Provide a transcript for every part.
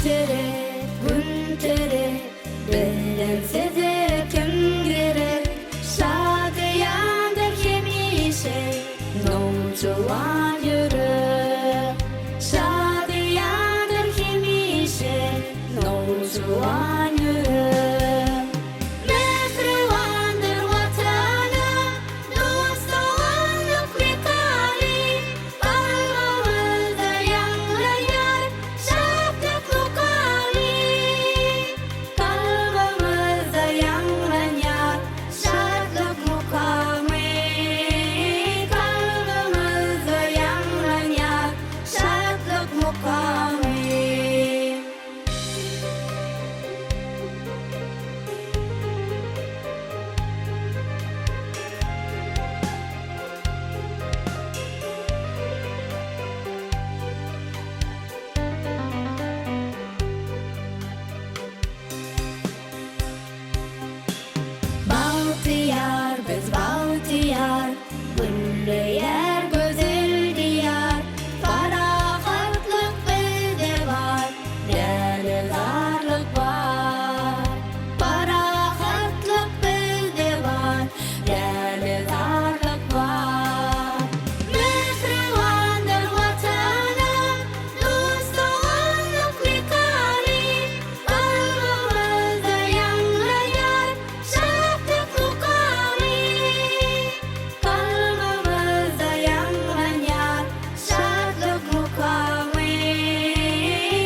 gerek, gün gerek, bedensiz kim gerek, şadiyandır hemişe, nolculan yürek, şadiyandır hemişe, nolculan yürek. Mehribandır vatanım, dostluğunluk vekali, kalbimizde yanlayan şadlık mukami, kalbimizde yanlayan şadlık mukami, kalbimizde yanlayan şadlık mukami. Bahtiyar, biz bahtiyar, güllü yer, güzel diyar, ferahatlık bizde var, yelizarlık var. Ferahatlık bizde var, yelizarlık var. Mehribandır vatanım, dostluğunluk vekali, kalbimizde yanlayan şadlık mukami, kalbimizde yanlayan şadlık mukami,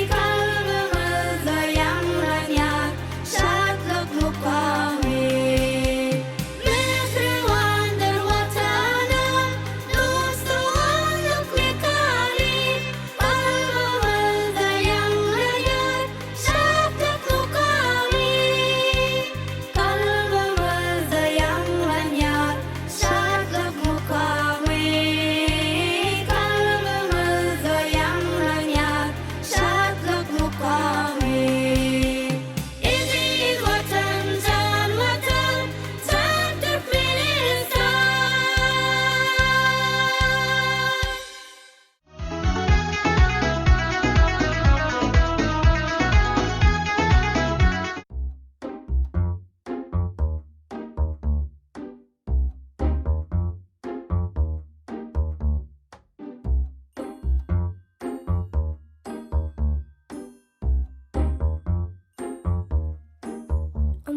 kalbimizde yanlayan şadlık mukami. Mehribandır vatanım, dostluğunluk vekali, kalbimizde yanlayan şadlık mukami, kalbimizde yanlayan şadlık mukami, kalbimizde yanlayan şadlık mukami. Aziz vatan, can vatan, can Türkmenistan.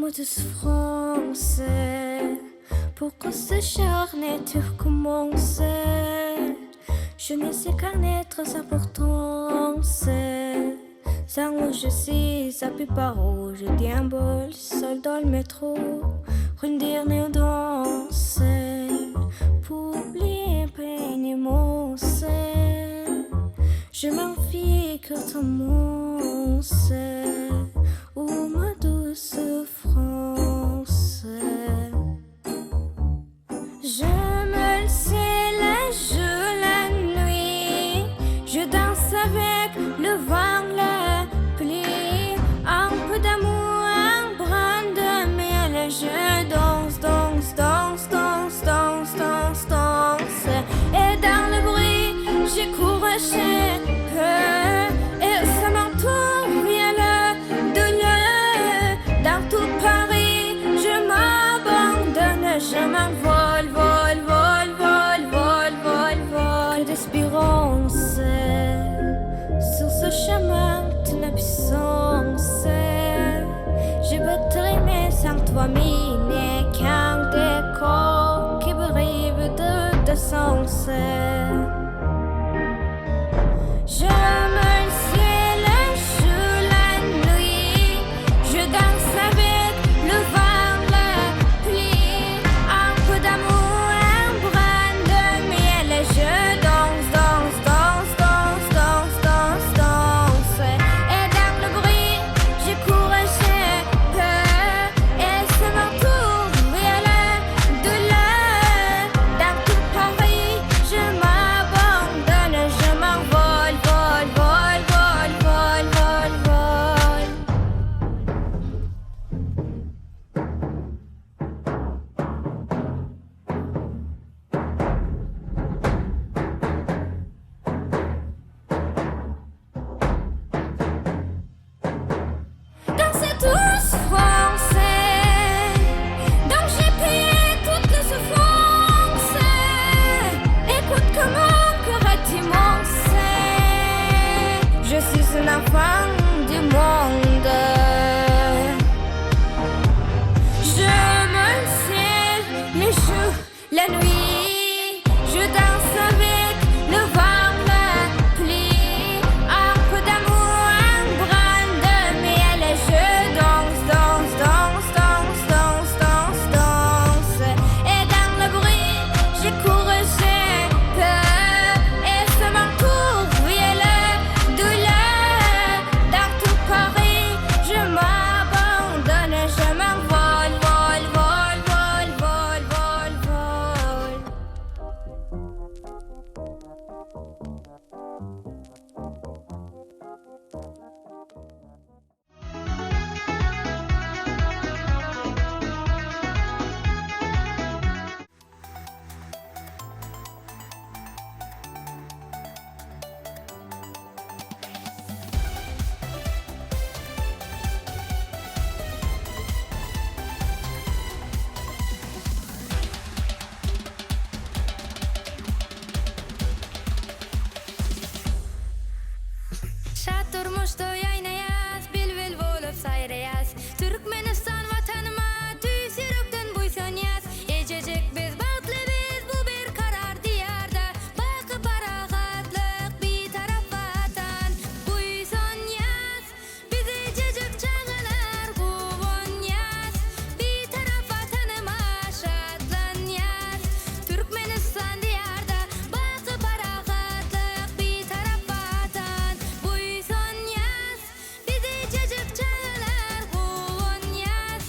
Moi tous français, pourquoi ce charnet tout commencer? Je ne sais qu'un être, sa importance. Sans où je suis, ça peut pas où je déambule seul dans le métro, une dernière danse pour oublier peine et mon sein. Je m'enfuis que ton mot ou ma douce France. Je me sais la jour, la nuit, je danse avec le vent, la pluie, un peu d'amour, un brin de miel. Je danse, danse, danse, danse, danse, danse, danse, et dans le bruit, je cours chez peu, et ça m'entoure, vient le douleur. Dans tout Paris, je m'abandonne, je m'envole, vol, vol, vol, vol, vol, vol d'espérance. Sur ce chemin de la puissance, je veux t'aimer sans toi, mine qu'un décor qui brive de sens. Je me sais le jour, la nuit, je danse avec le vent, la pluie, un peu d'amour, un brin de miel. Je danse, danse, danse, danse, danse, danse, danse, et dans le bruit, je cours chez peu, et ça m'entoure, vient la douleur. Dans tout Paris, je Kuşta yaynayas, bilbil bolup sayrayas. Türkmenistan vatanıma tüy sürükden buysanyas. Ececek biz bagtly biz bu bir karar diyarda. Bakı paragatlyk bir taraf vatan. Buysanyas, biz ececek çağılar guvanyas. Bir taraf vatanıma şadlanyas. Türkmenistan diyarda bakı paragatlyk bir taraf vatan. Buysanyas, biz ececek çağılar guvanyas.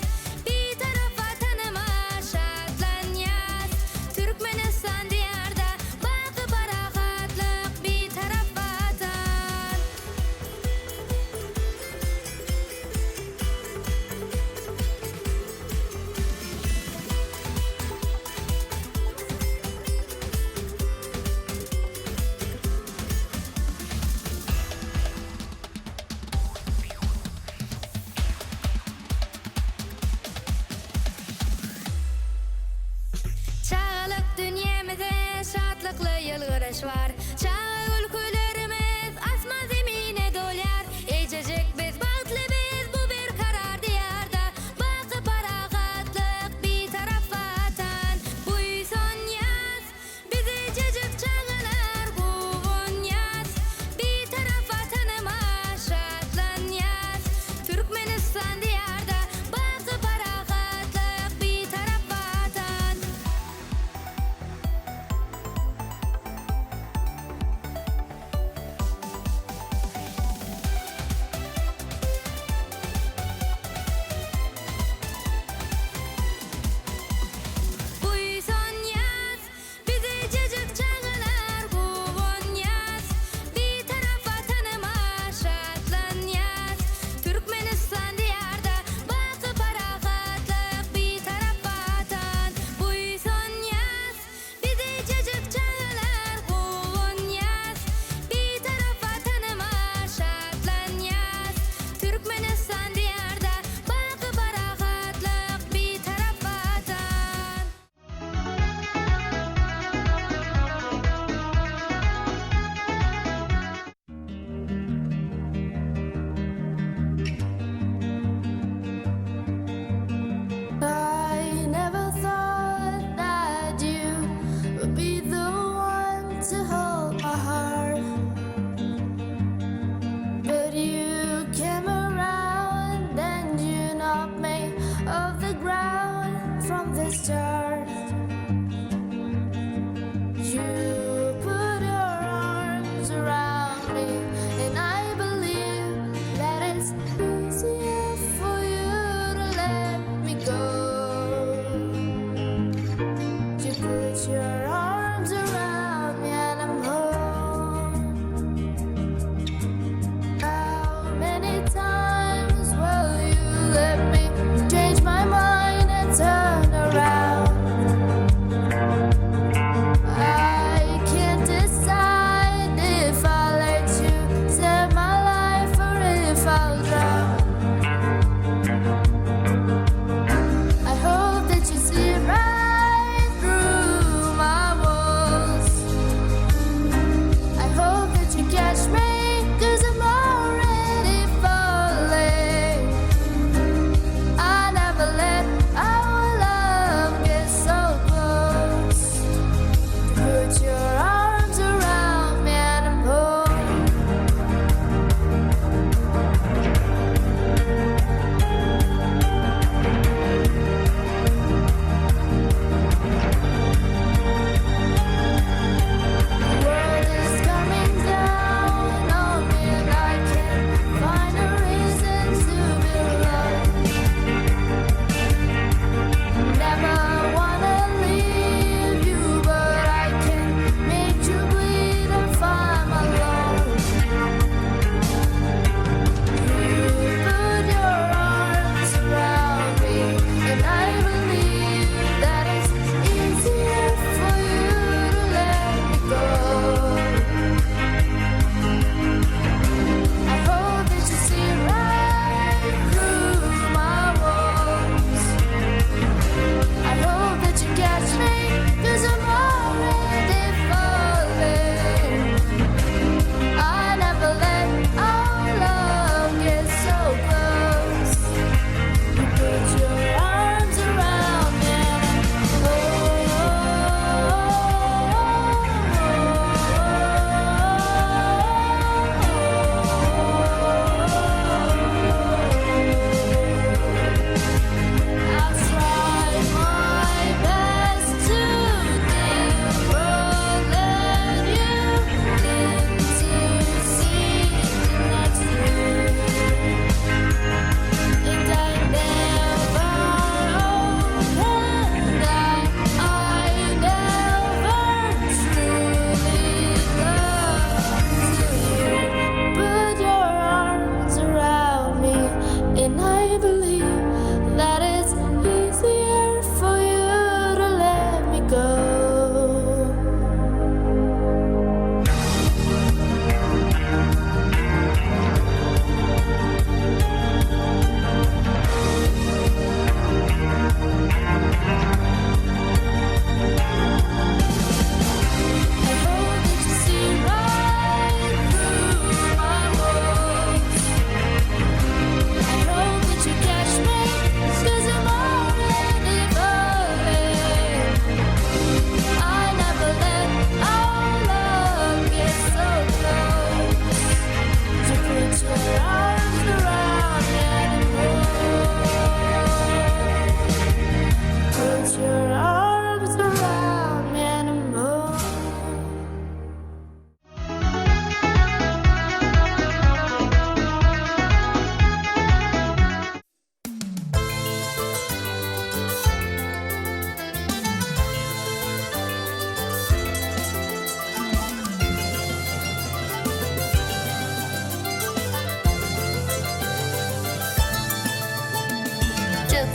Bir taraf vatanıma şadlanyas. Türkmenistan diyarda bakı paragatlyk bir taraf vatan. Çağlık dünyamızda şatlıklı yılgırış var. Çağ ülkelerimiz asma zemine dolyar. Ececek biz bagtly biz bu bir karar diyarda. Bakı paragatlyk bir taraf vatan. Buysanyas, biz ececek çağılar guvanyas. Bir taraf vatanıma şadlanyas. Türkmenistan diyarda bakı paragatlyk bir taraf vatan. Buysanyas, biz ececek çağılar guvanyas. Bir taraf vatanıma şadlanyas. Türkmenistan diyarda bakı paragatlyk bir taraf vatan. Buysanyas, biz ececek çağılar guvanyas. Bir taraf vatanıma şadlanyas. Türkmenistan diyarda bakı paragatlyk bir taraf vatan. I never thought that you would be the one to hold my heart. But you came around and you knocked me off the ground from the start. You put your arms around me, and I believe that it's easier for you to let me go. You put your arms around me, and I'm home. How many times will you let me change my mind and turn around?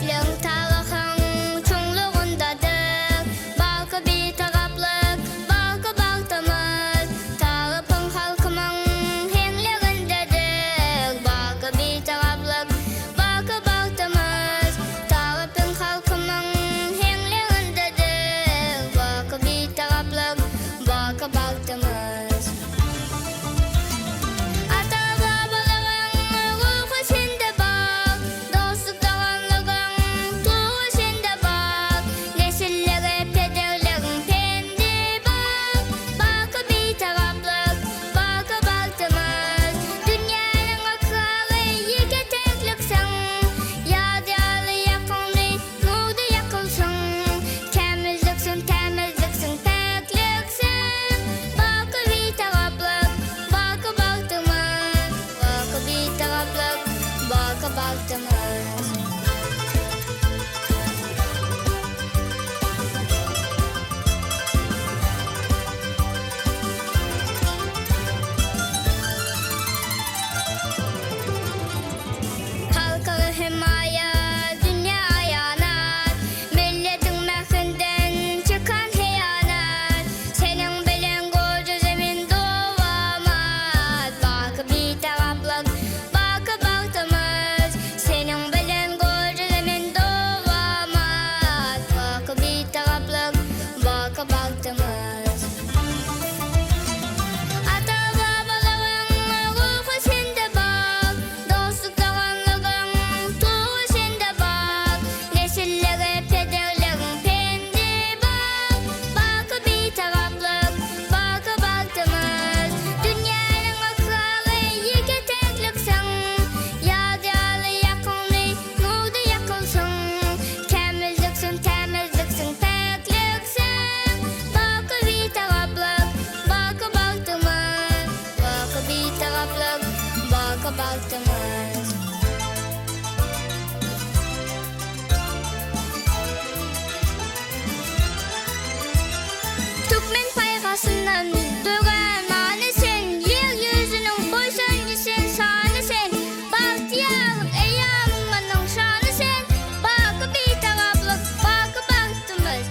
Meylin tarixin çoğunluğundadır. Balkı bir taraflık, balkı baltamız. Tarafın halkımın henlerindedir. Balkı bir taraflık, balkı baltamız. Tarafın halkımın henlerindedir. Balkı bir taraflık, balkı baltamız. Ata-babaların ruhu sende bak, dostluk davanlığın tuğu sende bak. Nesillere pederlerin pendi bak. Balkı bir taraflık, balkı baltamız. Dünyanın akrarı yeke tekliksin. Yadiyalı yakınlı nurda yakılsın. Temizliksin, temizliksin, pekliksin. Balkı bir taraflık, balkı baltamız. Balkı bir taraflık, balkı baltamız. Halkı himaya, dünya yanar. Milletin mehrinden çıkan hiyanat. Senin bilen koca zemin doğamaz. Balkı bir taraflık, balkı baltamız. Senin bilen koca zemin doğamaz. Balkı bir taraflık, balkı baltamız. Ata-babaların ruhu sende bak, dostluk davanlığın tuğu sende bak. Nesillere pederlerin pendi bak. Balkı bir taraflık, balkı baltamız. Dünyanın akrarı yeke tekliksin. Yadiyalı yakınlı nurda yakılsın. Temizliksin, temizliksin, pekliksin. Balkı bir taraflık, balkı baltamız. Balkı bir taraflık, balkı baltamız. Türkmen paykasından durgan anı sen. Yeryüzünün boysancısın, şanı sen. Bahtiyarlık eyyamının şanı sen. Balkı bir taraflık, balkı baltamız.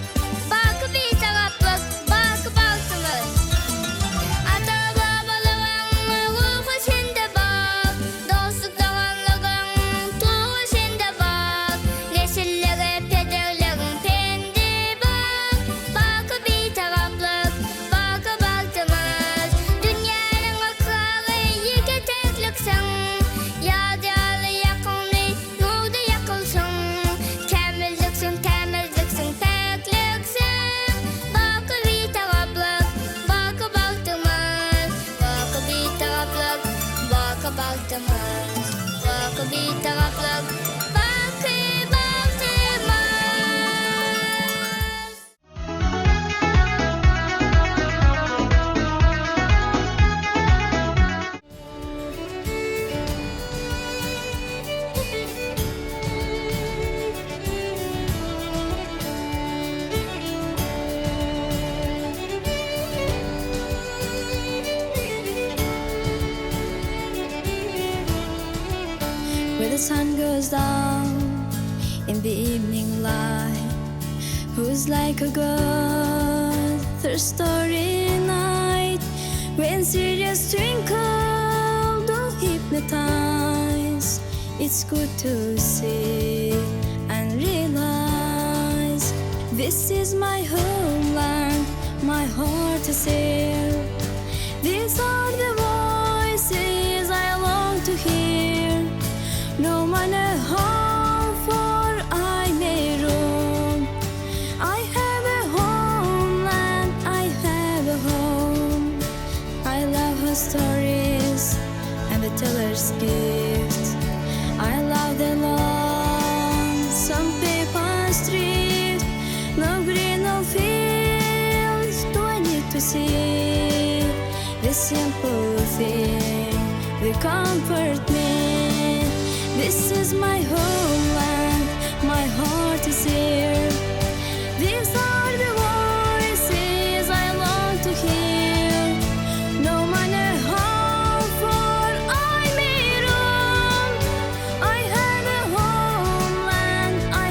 Balkı bir taraflık, balkı baltamız. Ata-babaların ruhu sende bak, dostluk davanlığın tuğu sende bak. Nesillere pederlerin pendi bak. Balkı bir taraflık, balkı baltamız. Dünyanın akrarı yeke tekliksin. Yadiyalı yakınlı nurda yakılsın. Temizliksin, temizliksin, pekliksin. Balkı bir taraflık, balkı baltamız. Balkı bir taraflık, balkı baltamız. Balkı bir taraflık, balkı baltamız. Where the sun goes down in the evening light, who's like a god, third starry night, when serious twinkle do hypnotize. It's good to see and realize this is my homeland, my heart is here. These are the voices I long to hear. No matter how far I may roam, I have a homeland, I have a home. I love her stories and the teller's gifts. I love the lonesome paper street. No green, no fields do I need to see. The simple thing will comfort me. This is my homeland, my heart is here. These are the voices I long to hear. No matter how far I may roam, I have a homeland, I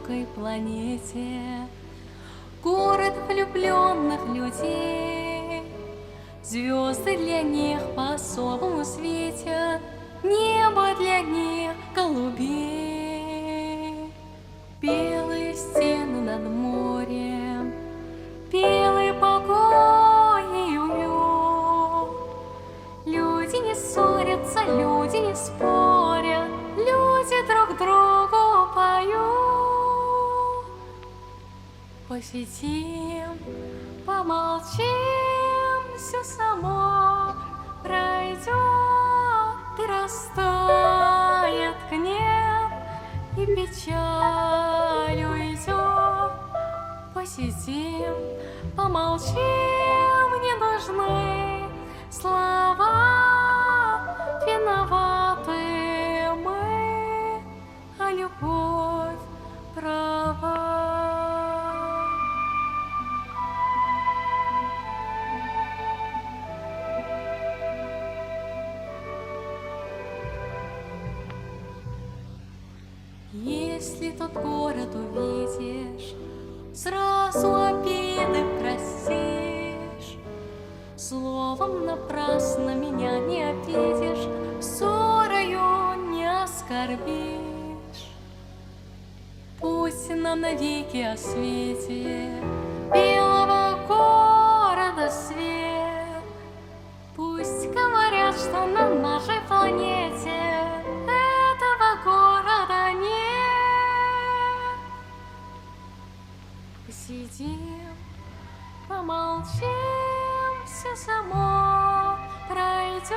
далекой планете. Город влюбленных людей, звезды для них по-особому светят, небо для них голубей. Белые стены над морем, белый покой и уют. Люди не ссорятся, люди не спорят, люди друг другу поют. Посидим, помолчим, все само пройдет и растает гнев, и печаль уйдет. Посидим, помолчим, не нужны слова. Виноваты мы, а любовь права. Если тот город увидишь, сразу обиды простишь. Словом напрасно меня не обидишь, ссорою не оскорбишь. Пусть нам навеки осветит белого города свет. Пусть говорят, что на нашей планете этого города нет. Посидим, помолчим, все само пройдет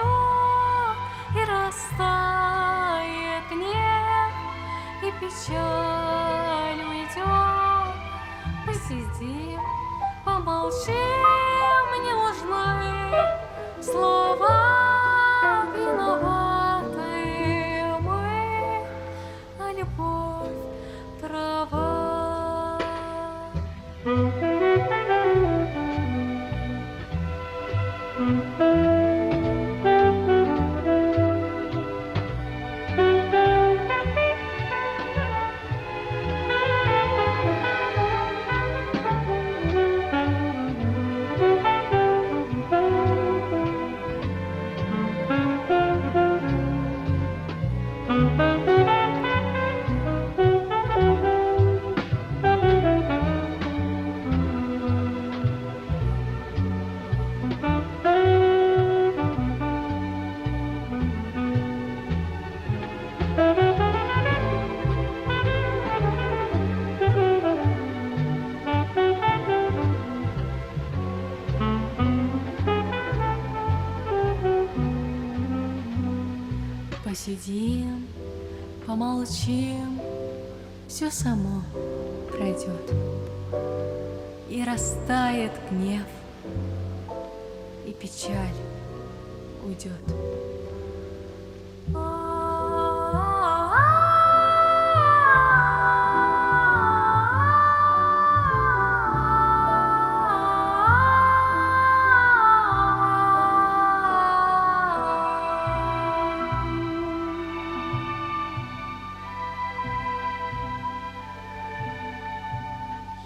и растает гнев, и печаль уйдет. Посидим, помолчим, не нужны слова. Виноваты мы, а любовь права. Посидим, помолчим, все само пройдет, и растает гнев, и печаль уйдет.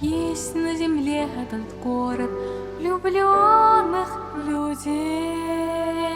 Есть на земле этот город влюбленных людей.